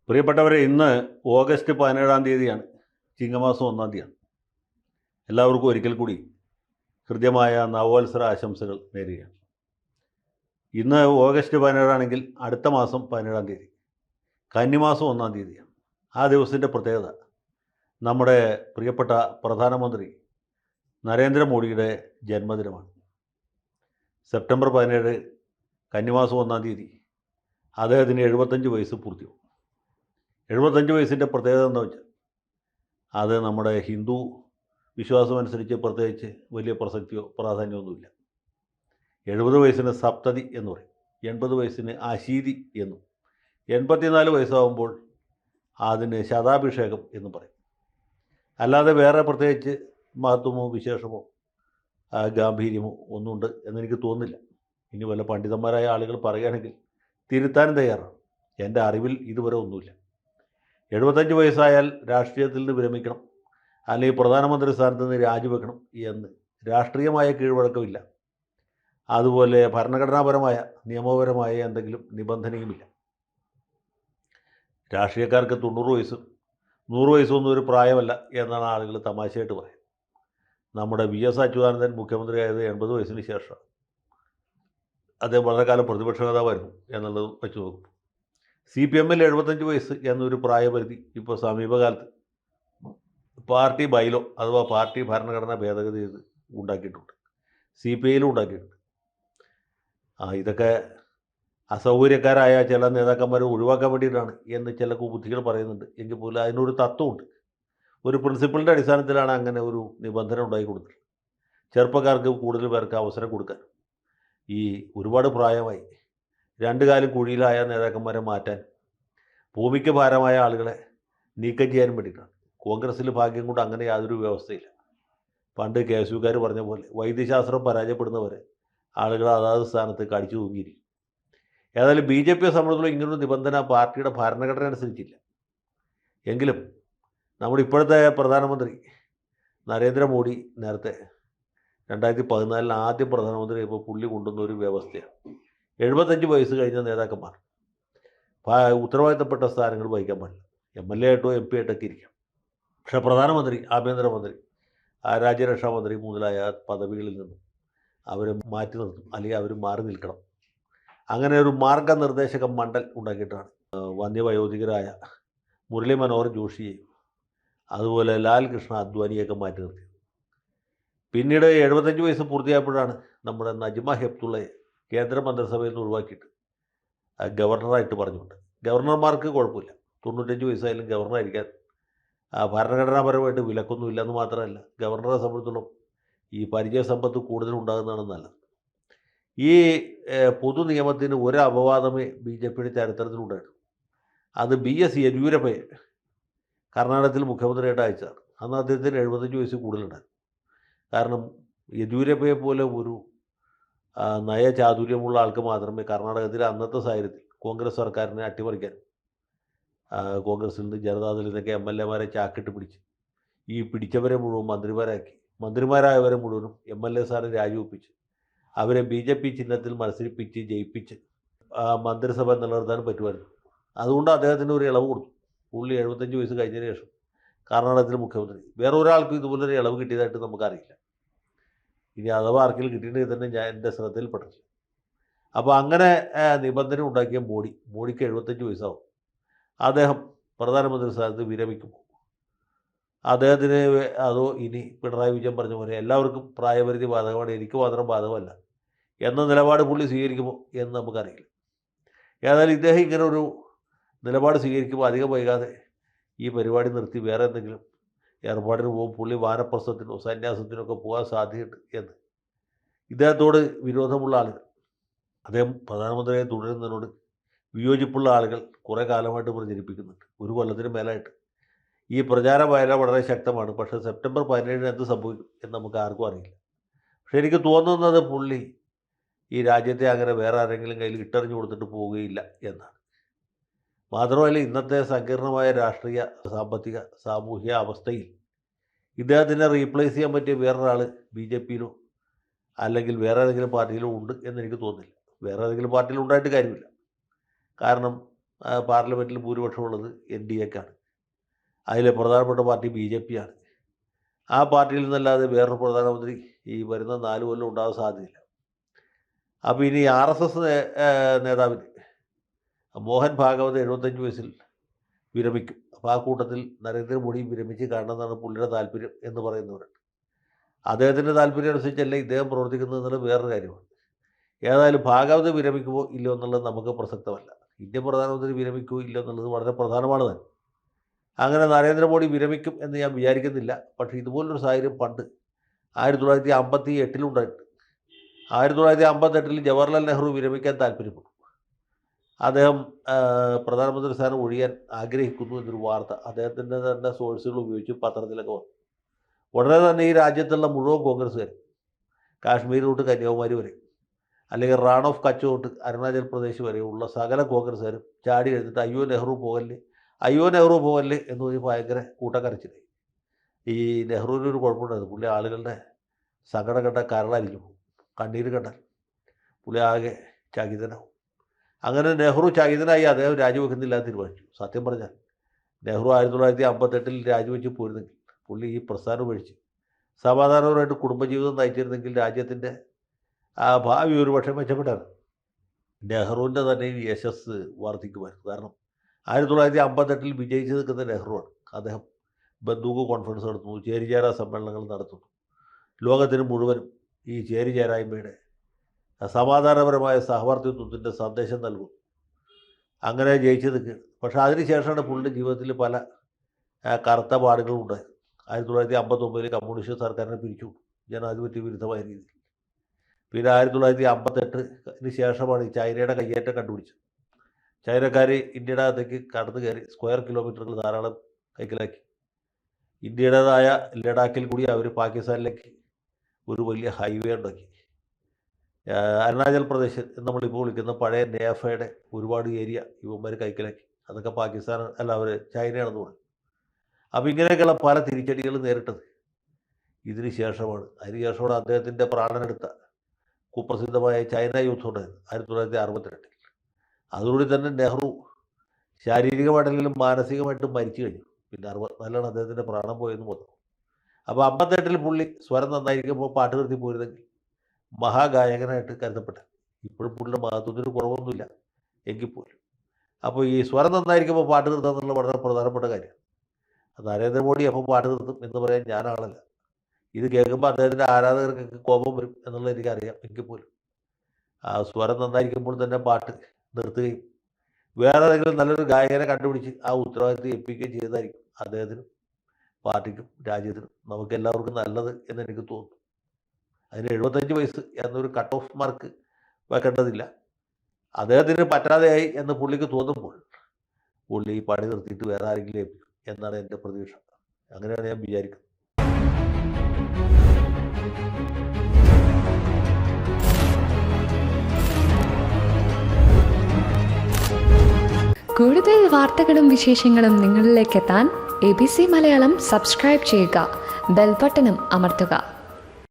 പ്രിയപ്പെട്ടവരെ, ഇന്ന് ഓഗസ്റ്റ് 17-ാം തീയതിയാണ്. ചിങ്ങമാസം 1-ാം തീയതിയാണ്. എല്ലാവർക്കും ഒരിക്കൽ കൂടി ഹൃദ്യമായ നവവത്സര ആശംസകൾ നേരുകയാണ്. ഇന്ന് ഓഗസ്റ്റ് 17 അടുത്ത മാസം 17-ാം തീയതി കന്നിമാസം 1-ാം തീയതിയാണ്. ആ ദിവസത്തിൻ്റെ പ്രത്യേകത നമ്മുടെ പ്രിയപ്പെട്ട പ്രധാനമന്ത്രി നരേന്ദ്രമോദിയുടെ ജന്മദിനമാണ്. സെപ്റ്റംബർ 17 കന്നിമാസം 1-ാം തീയതി അദ്ദേഹത്തിന് 75 വയസ്സ് പൂർത്തിയാവും. 75 വയസ്സിൻ്റെ പ്രത്യേകത എന്താ വെച്ചാൽ, അത് നമ്മുടെ ഹിന്ദു വിശ്വാസമനുസരിച്ച് പ്രത്യേകിച്ച് വലിയ പ്രസക്തിയോ പ്രാധാന്യമൊന്നുമില്ല. 70 വയസ്സിന് സപ്തതി എന്ന് പറയും, 80 വയസ്സിന് അശീതി എന്നും, 84 വയസ്സാകുമ്പോൾ അതിന് ശതാഭിഷേകം എന്നും പറയും. അല്ലാതെ വേറെ പ്രത്യേകിച്ച് മഹത്വമോ വിശേഷമോ ഗാംഭീര്യമോ ഒന്നുമുണ്ട് എന്നെനിക്ക് തോന്നുന്നില്ല. ഇനി വല്ല പണ്ഡിതന്മാരായ ആളുകൾ പറയുകയാണെങ്കിൽ തിരുത്താനും തയ്യാറാണ്. എൻ്റെ അറിവിൽ ഇതുവരെ ഒന്നുമില്ല. 75 വയസ്സായാൽ രാഷ്ട്രീയത്തിൽ നിന്ന് വിരമിക്കണം, അല്ലെങ്കിൽ പ്രധാനമന്ത്രി സ്ഥാനത്ത് നിന്ന് രാജിവെക്കണം എന്ന് രാഷ്ട്രീയമായ കീഴ്വഴക്കമില്ല. അതുപോലെ ഭരണഘടനാപരമായ നിയമപരമായ എന്തെങ്കിലും നിബന്ധനയുമില്ല. രാഷ്ട്രീയക്കാർക്ക് 90 വയസ്സും 100 വയസ്സൊന്നും ഒരു പ്രായമല്ല എന്നാണ് ആളുകൾ തമാശയായിട്ട് പറയുന്നത്. നമ്മുടെ വി.എസ്. അച്യുതാനന്ദൻ മുഖ്യമന്ത്രിയായത് 80 വയസ്സിന് ശേഷമാണ്. അദ്ദേഹം വളരെ കാലം പ്രതിപക്ഷ നേതാവായിരുന്നു എന്നുള്ളത് വെച്ച് നോക്കും. CPM-ൽ 75 വയസ്സ് എന്നൊരു പ്രായപരിധി ഇപ്പോൾ സമീപകാലത്ത് പാർട്ടി ബൈലോ അഥവാ പാർട്ടി ഭരണഘടന ഭേദഗതി ചെയ്ത് ഉണ്ടാക്കിയിട്ടുണ്ട്. CPI-ലും ഉണ്ടാക്കിയിട്ടുണ്ട്. ഇതൊക്കെ അസൗകര്യക്കാരായ ചില നേതാക്കന്മാരെ ഒഴിവാക്കാൻ വേണ്ടിയിട്ടാണ് എന്ന് ചില കുബുദ്ധികൾ പറയുന്നുണ്ട്. എങ്കിൽ പോലും അതിനൊരു തത്വമുണ്ട്. ഒരു പ്രിൻസിപ്പിളിൻ്റെ അടിസ്ഥാനത്തിലാണ് അങ്ങനെ ഒരു നിബന്ധന ഉണ്ടാക്കി കൊടുത്തിട്ടുള്ളത്. ചെറുപ്പക്കാർക്ക് കൂടുതൽ പേർക്ക് അവസരം കൊടുക്കാൻ. ഈ ഒരുപാട് പ്രായമായി 2 കാലും കുഴിയിലായ നേതാക്കന്മാരെ മാറ്റാൻ, ഭൂമിക്ക് ഭാരമായ ആളുകളെ നീക്കം ചെയ്യാനും വേണ്ടിയിട്ടാണ്. കോൺഗ്രസ്സിൽ ഭാഗ്യം കൊണ്ട് അങ്ങനെ യാതൊരു വ്യവസ്ഥയില്ല. പണ്ട് KSUക്കാർ പറഞ്ഞ പോലെ വൈദ്യശാസ്ത്രം പരാജയപ്പെടുന്നവരെ ആളുകൾ അതാത് സ്ഥാനത്ത് കടിച്ചു തൂങ്ങിയിരിക്കും. ഏതായാലും BJPയെ സംബന്ധിച്ചുള്ള ഇങ്ങനൊരു നിബന്ധന പാർട്ടിയുടെ ഭരണഘടന അനുസരിച്ചില്ല. എങ്കിലും നമ്മുടെ ഇപ്പോഴത്തെ പ്രധാനമന്ത്രി നരേന്ദ്രമോദി നേരത്തെ 2014 ആദ്യം പ്രധാനമന്ത്രി ഇപ്പോൾ പുള്ളി കൊണ്ടുവന്ന ഒരു വ്യവസ്ഥയാണ് 75 വയസ്സ് കഴിഞ്ഞ നേതാക്കന്മാർ ഉത്തരവാദിത്തപ്പെട്ട സ്ഥാനങ്ങൾ വഹിക്കാൻ പാടില്ല. MLA ആയിട്ടോ MP ആയിട്ടൊക്കെ ഇരിക്കാം. പക്ഷേ പ്രധാനമന്ത്രി, ആഭ്യന്തരമന്ത്രി, രാജ്യരക്ഷാമന്ത്രി മുതലായ പദവികളിൽ നിന്നും അവരെ മാറ്റി നിർത്തും, അല്ലെങ്കിൽ അവർ മാറി നിൽക്കണം. അങ്ങനെ ഒരു മാർഗനിർദ്ദേശക മണ്ഡൽ ഉണ്ടാക്കിയിട്ടാണ് വന്യവയോധികരായ മുരളി മനോഹർ ജോഷിയെയും അതുപോലെ ലാൽ കൃഷ്ണ അദ്വാനിയൊക്കെ മാറ്റി നിർത്തിയത്. പിന്നീട് 75 വയസ്സ് പൂർത്തിയായപ്പോഴാണ് നമ്മുടെ നജ്മ ഹെപ്തുള്ളയെ കേന്ദ്ര മന്ത്രിസഭയിൽ നിന്ന് ഒഴിവാക്കിയിട്ട് ഗവർണറായിട്ട് പറഞ്ഞുകൊണ്ട്. ഗവർണർമാർക്ക് കുഴപ്പമില്ല, 95 വയസ്സായാലും ഗവർണറായിരിക്കാൻ ഭരണഘടനാപരമായിട്ട് വിലക്കൊന്നുമില്ല. എന്ന് മാത്രമല്ല, ഗവർണറെ സംബന്ധിച്ചിടത്തോളം ഈ പരിചയസമ്പത്ത് കൂടുതലുണ്ടാകുന്നതാണ് നല്ലത്. ഈ പൊതു നിയമത്തിന് ഒരു അപവാദമേ BJPയുടെ ചരിത്രത്തിലുണ്ടായിട്ടു. അത് BS യെദ്യൂരപ്പയെ കർണാടകത്തിൽ മുഖ്യമന്ത്രിയായിട്ട് അയച്ചതാണ്. അന്ന് അദ്ദേഹത്തിന് 75 വയസ്സ് കൂടുതലുണ്ടായിരുന്നു. കാരണം യെദ്യൂരപ്പയെ പോലെ ഒരു നയചാതുര്യമുള്ള ആൾക്ക് മാത്രമേ കർണാടകത്തിലെ അന്നത്തെ സാഹചര്യത്തിൽ കോൺഗ്രസ് സർക്കാരിനെ അട്ടിമറിക്കാൻ, കോൺഗ്രസിൽ നിന്ന് ജനതാദളിൽ നിന്നൊക്കെ MLA-മാരെ ചാക്കിട്ട് പിടിച്ച് ഈ പിടിച്ചവരെ മുഴുവൻ മന്ത്രിമാരാക്കി, മന്ത്രിമാരായവരെ മുഴുവനും MLA സ്ഥാനം രാജിവെപ്പിച്ച് അവരെ BJP ചിഹ്നത്തിൽ മത്സരിപ്പിച്ച് ജയിപ്പിച്ച് മന്ത്രിസഭ നിലനിർത്താൻ പറ്റുമായിരുന്നു. അതുകൊണ്ട് അദ്ദേഹത്തിന് ഒരു ഇളവ് കൊടുത്തു. പുള്ളി 75 വയസ്സ് കഴിഞ്ഞതിന് ശേഷം കർണാടകത്തിലെ മുഖ്യമന്ത്രി. വേറെ ഒരാൾക്കും ഇതുപോലൊരു ഇളവ് കിട്ടിയതായിട്ട് നമുക്കറിയില്ല. ഇനി അഥവാ ആർക്കെങ്കിലും കിട്ടിയിട്ടുണ്ടെങ്കിൽ തന്നെ ഞാൻ എൻ്റെ ശ്രദ്ധയിൽപ്പെട്ടില്ല. അപ്പോൾ അങ്ങനെ നിബന്ധന ഉണ്ടാക്കിയ മോഡിക്ക് 75 വയസ്സാവും. അദ്ദേഹം പ്രധാനമന്ത്രി സ്ഥാനത്ത് വിരമിക്കുമ്പോൾ അദ്ദേഹത്തിന് അതോ ഇനി പിണറായി വിജയൻ പറഞ്ഞ പോലെ എല്ലാവർക്കും പ്രായപരിധി ബാധകമാണ്, എനിക്ക് മാത്രം ബാധകമല്ല എന്ന നിലപാട് പുള്ളി സ്വീകരിക്കുമോ എന്ന് നമുക്കറിയില്ല. ഏതായാലും ഇദ്ദേഹം ഇങ്ങനെ ഒരു നിലപാട് സ്വീകരിക്കുമ്പോൾ അധികം വൈകാതെ ഈ പരിപാടി നിർത്തി വേറെ എന്തെങ്കിലും ഏർപ്പാടിന് പോകും. പുള്ളി വാനപ്രസ്ഥത്തിനോ സന്യാസത്തിനൊക്കെ പോകാൻ സാധ്യതയുണ്ട് എന്ന് ഇദ്ദേഹത്തോട് വിരോധമുള്ള ആളുകൾ, അദ്ദേഹം പ്രധാനമന്ത്രിയെ തുടരുന്നതിനോട് വിയോജിപ്പുള്ള ആളുകൾ കുറേ കാലമായിട്ട് പ്രചരിപ്പിക്കുന്നുണ്ട്. ഒരു കൊല്ലത്തിന് മേലായിട്ട് ഈ പ്രചാര വയല വളരെ ശക്തമാണ്. പക്ഷേ സെപ്റ്റംബർ 17 എന്ത് സംഭവിക്കും എന്ന് നമുക്ക് ആർക്കും അറിയില്ല. പക്ഷേ എനിക്ക് തോന്നുന്നത് പുള്ളി ഈ രാജ്യത്തെ അങ്ങനെ വേറെ ആരെങ്കിലും കയ്യിൽ ഇട്ടെറിഞ്ഞു കൊടുത്തിട്ട് പോവുകയില്ല എന്നാണ്. മാത്രമല്ല, ഇന്നത്തെ സങ്കീർണമായ രാഷ്ട്രീയ, സാമ്പത്തിക, സാമൂഹിക അവസ്ഥയിൽ ഇദ്ദേഹത്തിനെ റീപ്ലേസ് ചെയ്യാൻ പറ്റിയ വേറൊരാൾ BJPയിലോ അല്ലെങ്കിൽ വേറെ ഏതെങ്കിലും പാർട്ടിയിലോ ഉണ്ട് എന്നെനിക്ക് തോന്നുന്നില്ല. വേറെ ഏതെങ്കിലും പാർട്ടിയിൽ ഉണ്ടായിട്ട് കാര്യമില്ല. കാരണം പാർലമെൻറ്റിൽ ഭൂരിപക്ഷമുള്ളത് NDAക്കാണ്. അതിലെ പ്രധാനപ്പെട്ട പാർട്ടി BJP ആണ്. ആ പാർട്ടിയിൽ നിന്നല്ലാതെ വേറൊരു പ്രധാനമന്ത്രി ഈ വരുന്ന 4 കൊല്ലം ഉണ്ടാകാൻ സാധ്യതയില്ല. അപ്പോൾ ഇനി RSS നേതാവിന് മോഹൻ ഭാഗവത് 75 വയസ്സിൽ വിരമിക്കും. അപ്പോൾ ആ കൂട്ടത്തിൽ നരേന്ദ്രമോദി വിരമിച്ച് കാണണമെന്നാണ് പുള്ളിയുടെ താല്പര്യം എന്ന് പറയുന്നവരുണ്ട്. അദ്ദേഹത്തിൻ്റെ താല്പര്യം അനുസരിച്ചല്ല ഇദ്ദേഹം പ്രവർത്തിക്കുന്നത് എന്നുള്ള വേറൊരു കാര്യമാണ്. ഏതായാലും ഭാഗവത് വിരമിക്കുമോ ഇല്ലയോ എന്നുള്ളത് നമുക്ക് പ്രസക്തമല്ല. ഇന്ത്യൻ പ്രധാനമന്ത്രി വിരമിക്കുമോ ഇല്ലയോ എന്നുള്ളത് വളരെ പ്രധാനമാണ് തന്നെ. അങ്ങനെ നരേന്ദ്രമോദി വിരമിക്കും എന്ന് ഞാൻ വിചാരിക്കുന്നില്ല. പക്ഷേ ഇതുപോലൊരു സാഹചര്യം പണ്ട് 1958 ഉണ്ടായിട്ടുണ്ട്. 1958 ജവഹർലാൽ നെഹ്റു വിരമിക്കാൻ താല്പര്യപ്പെട്ടു. അദ്ദേഹം പ്രധാനമന്ത്രി സ്ഥാനം ഒഴിയാൻ ആഗ്രഹിക്കുന്നു എന്നൊരു വാർത്ത അദ്ദേഹത്തിൻ്റെ തന്നെ സോഴ്സുകൾ ഉപയോഗിച്ച് പത്രത്തിലൊക്കെ വന്നു. ഉടനെ തന്നെ ഈ രാജ്യത്തുള്ള മുഴുവൻ കോൺഗ്രസ്സുകാരും കാശ്മീർ തൊട്ട് കന്യാകുമാരി വരെ അല്ലെങ്കിൽ റാൺ ഓഫ് കച്ച് തൊട്ട് അരുണാചൽ പ്രദേശ് വരെയുള്ള സകല കോൺഗ്രസ്സുകാരും ചാടി എഴുന്നിട്ട് അയ്യോ നെഹ്റു പോകല്ലേ എന്ന് പറഞ്ഞ് ഭയങ്കര കൂട്ടക്കരച്ചിലായി. ഈ നെഹ്റുവിനൊരു കുഴപ്പമുണ്ടായിരുന്നു. പുള്ളി ആളുകളുടെ സങ്കടം കണ്ടാൽ കരളരിഞ്ഞു പോകും. കണ്ണീര് കണ്ടാൽ പുള്ളി ആകെ ചകിതനാവും. അങ്ങനെ നെഹ്റു ചകിതനായി അദ്ദേഹം രാജിവെക്കുന്നില്ല എന്ന് തീരുമാനിച്ചു. സത്യം പറഞ്ഞാൽ നെഹ്റു 1958 രാജിവെച്ച് പോയിരുന്നെങ്കിൽ പുള്ളി ഈ പ്രസ്ഥാനം ഉപേക്ഷിച്ച് സമാധാനപരമായിട്ട് കുടുംബജീവിതം നയിച്ചിരുന്നെങ്കിൽ രാജ്യത്തിൻ്റെ ഭാവി ഒരുപക്ഷെ മെച്ചപ്പെട്ടാണ്. നെഹ്റുവിൻ്റെ തന്നെ ഈ യശസ് വർദ്ധിക്കുമായിരുന്നു. കാരണം 1958 വിജയിച്ച് നിൽക്കുന്ന നെഹ്റുവാണ്. അദ്ദേഹം ബന്ദൂക്ക് കോൺഫറൻസ് നടത്തുന്നു, ചേരിചേരാ സമ്മേളനങ്ങൾ നടത്തുന്നു. ലോകത്തിന് മുഴുവനും ഈ ചേരിചേരായ്മയുടെ സമാധാനപരമായ സഹവർത്തിത്വത്തിൻ്റെ സന്ദേശം നൽകുന്നു. അങ്ങനെ ജയിച്ച് നിൽക്കുകയാണ്. പക്ഷേ അതിനുശേഷമാണ് പുള്ളിയുടെ ജീവിതത്തിൽ പല കറുത്ത പാടുകളും ഉണ്ടായത്. 1959 കമ്മ്യൂണിസ്റ്റ് സർക്കാരിനെ പിരിച്ചു, ജനാധിപത്യ വിരുദ്ധമായ രീതിയിൽ. പിന്നെ 1958 ശേഷമാണ് ഈ ചൈനയുടെ കയ്യേറ്റം കണ്ടുപിടിച്ചത്. ചൈനക്കാർ ഇന്ത്യയുടെ അകത്തേക്ക് കടന്നു കയറി സ്ക്വയർ കിലോമീറ്ററുകൾ ധാരാളം കൈക്കലാക്കി. ഇന്ത്യയുടേതായ ലഡാക്കിൽ കൂടി അവർ പാകിസ്ഥാനിലേക്ക് ഒരു വലിയ ഹൈവേ ഉണ്ടാക്കി. അരുണാചൽ പ്രദേശ് നമ്മളിപ്പോൾ വിളിക്കുന്ന പഴയ നേഫയുടെ ഒരുപാട് ഏരിയ ഇവന്മാർ കൈക്കലാക്കി. അതൊക്കെ പാകിസ്ഥാൻ അല്ല, അവർ ചൈനയാണെന്ന് പറഞ്ഞു. അപ്പോൾ ഇങ്ങനെയൊക്കെയുള്ള പല തിരിച്ചടികൾ നേരിട്ടത് ഇതിന് ശേഷമാണ്. അതിനുശേഷമാണ് അദ്ദേഹത്തിൻ്റെ പ്രാണനെടുത്ത കുപ്രസിദ്ധമായ ചൈന യുദ്ധം ഉണ്ടായത് 1962. അതോടുകൂടി തന്നെ നെഹ്റു ശാരീരികമായിട്ടെങ്കിലും മാനസികമായിട്ടും മരിച്ചു കഴിഞ്ഞു. പിന്നെ 64 അദ്ദേഹത്തിൻ്റെ പ്രാണം പോയെന്ന് വന്നു. അപ്പോൾ 58 പുള്ളി സ്വരം നന്നായിരിക്കുമ്പോൾ പാട്ട് നിർത്തി പോയിരുന്നെങ്കിൽ മഹാഗായകനായിട്ട് കരുതപ്പെട്ട. ഇപ്പോഴും പുള്ളിയുടെ മഹത്വത്തിന് കുറവൊന്നുമില്ല എങ്കിൽ പോലും. അപ്പോൾ ഈ സ്വരം നന്നായിരിക്കുമ്പോൾ പാട്ട് നിർത്തുക എന്നുള്ള വളരെ പ്രധാനപ്പെട്ട കാര്യമാണ്. നരേന്ദ്രമോദി അപ്പോൾ പാട്ട് നിർത്തും എന്ന് പറയാൻ ഞാനാളല്ല. ഇത് കേൾക്കുമ്പോൾ അദ്ദേഹത്തിൻ്റെ ആരാധകർക്കൊക്കെ കോപം വരും എന്നുള്ളത് എനിക്കറിയാം. എങ്കിൽ പോലും ആ സ്വരം നന്നായിരിക്കുമ്പോൾ തന്നെ പാട്ട് നിർത്തുകയും വേറെ ഏതെങ്കിലും നല്ലൊരു ഗായകനെ കണ്ടുപിടിച്ച് ആ ഉത്തരവാദിത്വം ഏൽപ്പിക്കുകയും ചെയ്തതായിരിക്കും അദ്ദേഹത്തിനും പാർട്ടിക്കും രാജ്യത്തിനും നമുക്കെല്ലാവർക്കും നല്ലത് എന്ന് എനിക്ക് തോന്നുന്നു. അതിന് 75 വയസ്സ് എന്നൊരു കട്ട് ഓഫ് മാർക്ക് വെക്കേണ്ടതില്ല. അദ്ദേഹത്തിന് പറ്റാതെയായി എന്ന് പുള്ളിക്ക് തോന്നുമ്പോൾ പുള്ളി ഈ പണി നിർത്തിയിട്ട് വേറെ ആരെങ്കിലും ഏൽപ്പിക്കും എന്നാണ് എൻ്റെ പ്രതീക്ഷ. അങ്ങനെയാണ് ഞാൻ വിചാരിക്കുന്നത്. കൂടുതൽ വാർത്തകളും വിശേഷങ്ങളും നിങ്ങളിലേക്ക് എത്താൻ ABC മലയാളം സബ്സ്ക്രൈബ് ചെയ്യുക, ബെൽ ബട്ടണും അമർത്തുക.